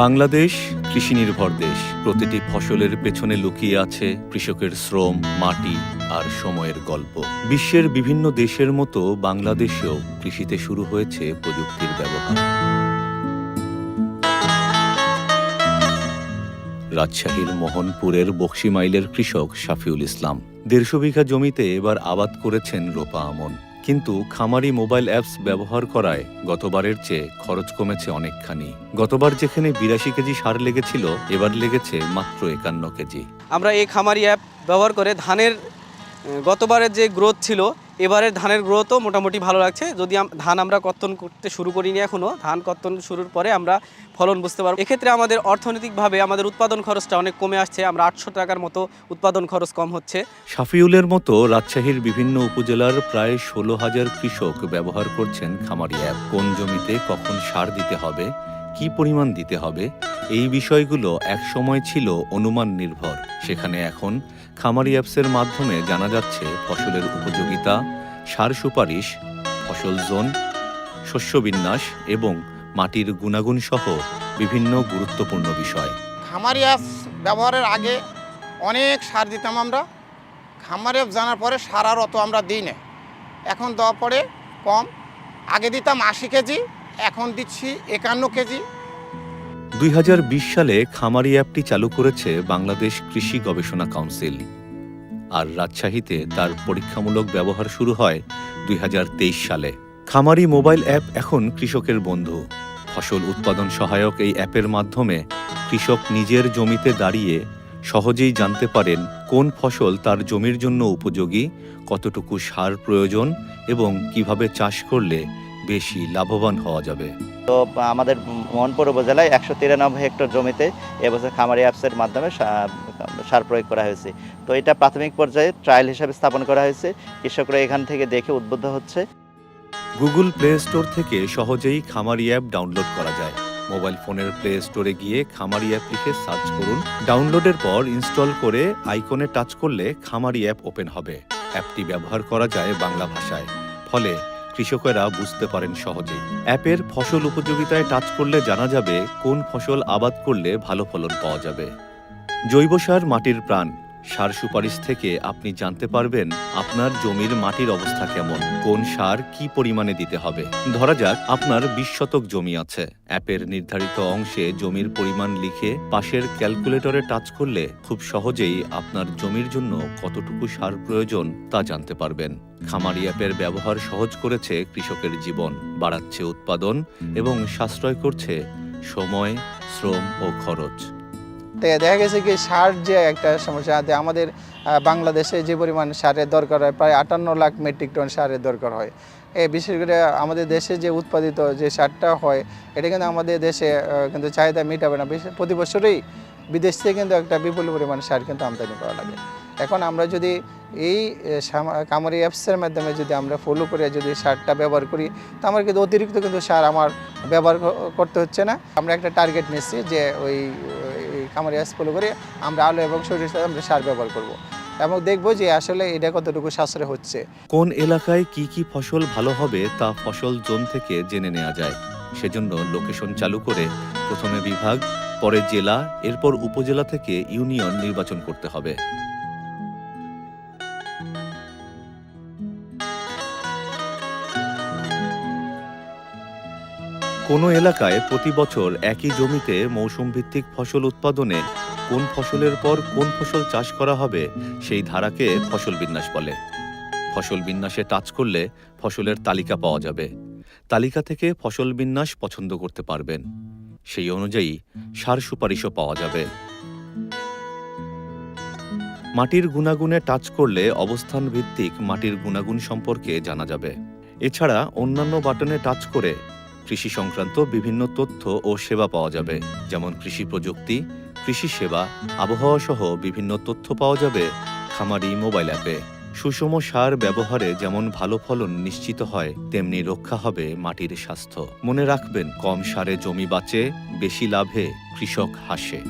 বাংলাদেশ কৃষি নির্ভর দেশ। প্রতিটি ফসলের পেছনে লুকিয়ে আছে কৃষকের শ্রম, মাটি আর সময়ের গল্প। বিশ্বের বিভিন্ন দেশের মতো বাংলাদেশেও কৃষিতে শুরু হয়েছে প্রযুক্তির ব্যবহার। রাজশাহীর মোহনপুরের বক্সিমাইলের কৃষক শাফিউল ইসলাম ১৫০ বিঘা জমিতে এবার আবাদ করেছেন রোপা আমন। কিন্তু খামারি মোবাইল অ্যাপস ব্যবহার করায় গতবারের চেয়ে খরচ কমেছে অনেকখানি। গতবার যেখানে ৮২ কেজি সার লেগেছিল, এবার লেগেছে মাত্র ৫১ কেজি। আমরা এই খামারি অ্যাপ ব্যবহার করে ধানের গতবারের যে গ্রোথ ছিল, এবারের ধানের গ্রোথও মোটামুটি ভালো লাগছে। যদি ধান আমরা কর্তন করতে শুরু করিনি এখনও, ধান কর্তন শুরুর পরে আমরা ফলন বুঝতে পারবো। এক্ষেত্রে আমাদের অর্থনৈতিকভাবে আমাদের উৎপাদন খরচটা অনেক কমে আসছে। আমরা ৮০০ টাকার মতো উৎপাদন খরচ কম হচ্ছে। শাফিউলের মতো রাজশাহীর বিভিন্ন উপজেলার প্রায় ১৬,০০০ কৃষক ব্যবহার করছেন খামারি অ্যাপ। কোন জমিতে কখন সার দিতে হবে, কি পরিমাণ দিতে হবে, এই বিষয়গুলো এক সময় ছিল অনুমান নির্ভর। সেখানে এখন খামারি অ্যাপসের মাধ্যমে জানা যাচ্ছে ফসলের উপযোগিতা, সার সুপারিশ, ফসল জোন, শস্য বিন্যাস এবং মাটির গুণাগুণ সহ বিভিন্ন গুরুত্বপূর্ণ বিষয়। খামারি অ্যাপস ব্যবহারের আগে অনেক সার দিতাম আমরা। খামারি অ্যাপ জানার পরে সার আর অত আমরা দিই না। এখন দেওয়া পরে কম। আগে দিতাম ৮০ কেজি, এখন দিচ্ছি ৫১ কেজি। ২০২০ সালে খামারি অ্যাপটি চালু করেছে বাংলাদেশ কৃষি গবেষণা কাউন্সিল, আর রাজশাহীতে তার পরীক্ষামূলক ব্যবহার শুরু হয় ২০২৩ সালে। খামারি মোবাইল অ্যাপ এখন কৃষকের বন্ধু। ফসল উৎপাদন সহায়ক এই অ্যাপের মাধ্যমে কৃষক নিজের জমিতে দাঁড়িয়ে সহজেই জানতে পারেন কোন ফসল তার জমির জন্য উপযোগী, কতটুকু সার প্রয়োজন এবং কিভাবে চাষ করলে বেশি লাভবান হওয়া যাবে। তো আমাদের মোহনপুর উপজেলায় ১৯৩ হেক্টর জমিতে এবছর খামারি অ্যাপসের মাধ্যমে সার প্রয়োগ করা হয়েছে। তো এটা প্রাথমিক পর্যায়ে ট্রায়াল হিসেবে স্থাপন করা হয়েছে। কৃষকরা এখান থেকে দেখে উদ্বুদ্ধ হচ্ছে। গুগল প্লে স্টোর থেকে সহজেই খামারি অ্যাপ ডাউনলোড করা যায়। মোবাইল ফোনের প্লে স্টোরে গিয়ে খামারি অ্যাপ লিখে সার্চ করুন। ডাউনলোডের পর ইনস্টল করে আইকনে টাচ করলে খামারি অ্যাপ ওপেন হবে। অ্যাপটি ব্যবহার করা যায় বাংলা ভাষায়, ফলে কৃষকেরা বুঝতে পারেন সহজেই। অ্যাপের ফসল উপযোগিতায় টাচ করলে জানা যাবে কোন ফসল আবাদ করলে ভালো ফলন পাওয়া যাবে। জৈব সার মাটির প্রাণ। সার সুপারিশ থেকে আপনি জানতে পারবেন আপনার জমির মাটির অবস্থা কেমন, কোন সার কি পরিমাণে দিতে হবে। ধরা যাক আপনার ২০ শতক জমি আছে। অ্যাপের নির্ধারিত অংশে জমির পরিমাণ লিখে পাশের ক্যালকুলেটরে টাচ করলে খুব সহজেই আপনার জমির জন্য কতটুকু সার প্রয়োজন তা জানতে পারবেন। খামারি অ্যাপের ব্যবহার সহজ করেছে কৃষকের জীবন, বাড়াচ্ছে উৎপাদন এবং সাশ্রয় করছে সময়, শ্রম ও খরচ। দেখা গেছে কি সার যে একটা সমস্যা, আমাদের বাংলাদেশে যে পরিমাণ সারের দরকার হয়, প্রায় ৫৮ লাখ মেট্রিক টন সারের দরকার হয়। বিশেষ করে আমাদের দেশে যে উৎপাদিত যে সারটা হয়, এটা কিন্তু আমাদের দেশে কিন্তু চাহিদা মেটাবে না। প্রতি বছরই বিদেশ থেকে কিন্তু একটা বিপুল পরিমাণ সার কিন্তু আমদানি করা লাগে। এখন আমরা যদি এই খামারি অ্যাপসের মাধ্যমে যদি আমরা ফলো করে যদি সারটা ব্যবহার করি, তো আমার কিন্তু অতিরিক্ত কিন্তু সার আমার ব্যবহার করতে হচ্ছে না। আমরা একটা টার্গেট নিচ্ছি যে ওই খামারি অ্যাপস ফলো করে আমরা আলু এবং সরিষার সাথে আমরা সার ব্যবহার করব এবং দেখব যে আসলে এটা কতটুকু সাশ্রয় হচ্ছে। কোন এলাকায় কি কি ফসল ভালো হবে তা ফসল জোন থেকে জেনে নেওয়া যায়। সেজন্য লোকেশন চালু করে প্রথমে বিভাগ, পরে জেলা, এরপর উপজেলা থেকে ইউনিয়ন নির্বাচন করতে হবে। কোনো এলাকায় প্রতি বছর একই জমিতে মৌসুম ভিত্তিক ফসল উৎপাদনে কোন ফসলের পর কোন ফসল চাষ করা হবে সেই ধারাকে ফসল বিন্যাস বলে। ফসল বিন্যাসে টাচ করলে ফসলের তালিকা পাওয়া যাবে। তালিকা থেকে ফসল বিন্যাস পছন্দ করতে পারবেন। সেই অনুযায়ী সার সুপারিশও পাওয়া যাবে। মাটির গুণাগুণে টাচ করলে অবস্থান ভিত্তিক মাটির গুণাগুণ সম্পর্কে জানা যাবে। এছাড়া অন্যান্য বাটনে টাচ করে কৃষি সংক্রান্ত বিভিন্ন তথ্য ও সেবা পাওয়া যাবে, যেমন কৃষি প্রযুক্তি, কৃষি সেবা, আবহাওয়া সহ বিভিন্ন তথ্য পাওয়া যাবে খামারি মোবাইল অ্যাপে। সুষম সার ব্যবহারে যেমন ভালো ফলন নিশ্চিত হয়, তেমনি রক্ষা হবে মাটির স্বাস্থ্য। মনে রাখবেন, কম সারে জমি বাঁচে, বেশি লাভে কৃষক হাসে।